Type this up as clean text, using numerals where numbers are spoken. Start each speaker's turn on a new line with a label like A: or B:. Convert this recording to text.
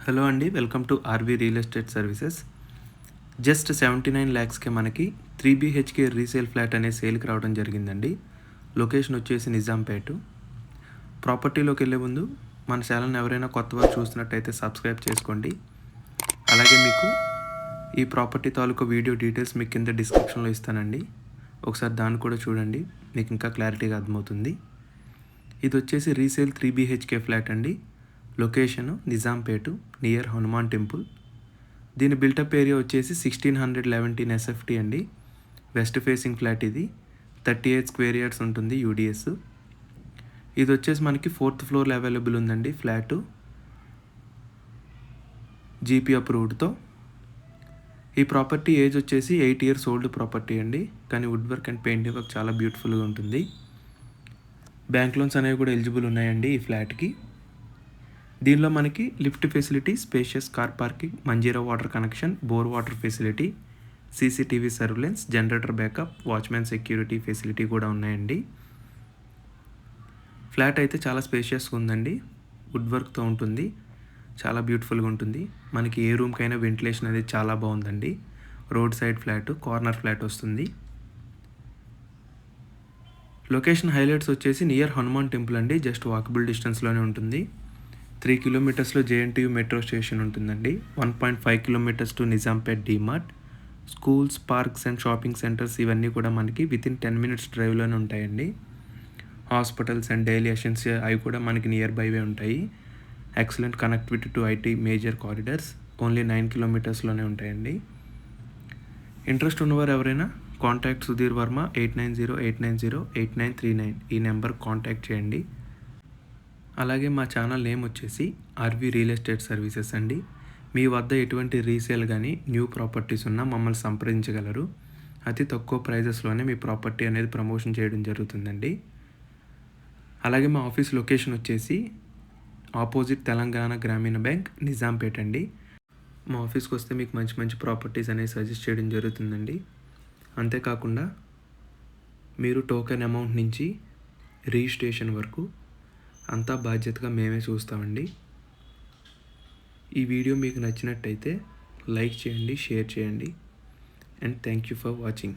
A: Hello అండి, welcome to RV real estate services. Just 79 ల్యాక్స్కే మనకి 3 BHK రీసేల్ ఫ్లాట్ అనే సేల్కి రావడం జరిగిందండి. లొకేషన్ వచ్చేసి నిజాంపేట. ప్రాపర్టీలోకి వెళ్ళే ముందు మన ఛానల్ని ఎవరైనా కొత్త వారు చూస్తున్నట్టయితే సబ్స్క్రైబ్ చేసుకోండి. అలాగే మీకు ఈ ప్రాపర్టీ తాలూకు వీడియో డీటెయిల్స్ మీకు కింద డిస్క్రిప్షన్లో ఇస్తానండి. ఒకసారి దాన్ని కూడా చూడండి, మీకు ఇంకా క్లారిటీగా అర్థమవుతుంది. ఇది వచ్చేసి రీసేల్ 3 BHK ఫ్లాట్ అండి. Location Nizampet, near Hanuman temple. దీని బిల్టప్ ఏరియా వచ్చేసి 1617 SFT అండి. వెస్ట్ ఫేసింగ్ ఫ్లాట్ ఇది. 38 స్క్వేర్ యార్డ్స్ ఉంటుంది యూడిఎస్. ఇది వచ్చేసి మనకి 4th ఫ్లోర్లో అవైలబుల్ ఉందండి ఫ్లాటు, జీపీ అప్రూవ్డ్తో. ఈ ప్రాపర్టీ ఏజ్ వచ్చేసి 8 years ఓల్డ్ ప్రాపర్టీ అండి, కానీ wood work and painting work చాలా బ్యూటిఫుల్గా ఉంటుంది. బ్యాంక్ లోన్స్ అనేవి కూడా ఎలిజిబుల్ ఉన్నాయండి ఈ ఫ్లాట్కి. దీనిలో మనకి lift facility, spacious car parking, Manjeera water connection, bore water facility, CCTV surveillance, generator backup, watchman security facility కూడా ఉన్నాయండి. ఫ్లాట్ అయితే చాలా స్పేషియస్గా ఉందండి, వుడ్ వర్క్తో ఉంటుంది, చాలా బ్యూటిఫుల్గా ఉంటుంది. మనకి ఏ రూమ్కైనా వెంటిలేషన్ అనేది చాలా బాగుందండి. Road side flat, corner flat వస్తుంది. లొకేషన్ హైలైట్స్ వచ్చేసి నియర్ హనుమాన్ టెంపుల్ అండి, జస్ట్ వాకబుల్ డిస్టెన్స్లోనే ఉంటుంది. 3 kilometers JNTU మెట్రో స్టేషన్ ఉంటుందండి. 1.5 kilometers to Nizampet DMart. Schools, parks and shopping centres ఇవన్నీ కూడా మనకి వితిన్ 10 minutes డ్రైవ్లోనే ఉంటాయండి. హాస్పిటల్స్ అండ్ డైలీ ఎసెన్షియల్ అవి కూడా మనకి నియర్ బైవే ఉంటాయి. Excellent connectivity to IT major corridors, only 9 kilometersలోనే ఉంటాయండి. ఇంట్రెస్ట్ ఉన్నవారు ఎవరైనా కాంటాక్ట్ సుధీర్ వర్మ 8908908939 ఈ నెంబర్ కాంటాక్ట్ చేయండి. అలాగే మా ఛానల్ నేమ్ వచ్చేసి ఆర్వీ రియల్ ఎస్టేట్ సర్వీసెస్ అండి. మీ వద్ద ఎటువంటి రీసేల్ కానీ న్యూ ప్రాపర్టీస్ ఉన్నా మమ్మల్ని సంప్రదించగలరు. అతి తక్కువ ప్రైజెస్లోనే మీ ప్రాపర్టీ అనేది ప్రమోషన్ చేయడం జరుగుతుందండి. అలాగే మా ఆఫీస్ లొకేషన్ వచ్చేసి ఆపోజిట్ తెలంగాణ గ్రామీణ బ్యాంక్, నిజాంపేట అండి. మా ఆఫీస్కి వస్తే మీకు మంచి మంచి ప్రాపర్టీస్ అనేవి సజెస్ట్ చేయడం జరుగుతుందండి. అంతేకాకుండా మీరు టోకెన్ అమౌంట్ నుంచి రిజిస్ట్రేషన్ వరకు అంతా బాధ్యతగా మేమే చూస్తామండి. ఈ వీడియో మీకు నచ్చినట్టయితే లైక్ చేయండి, షేర్ చేయండి, and thank you for watching.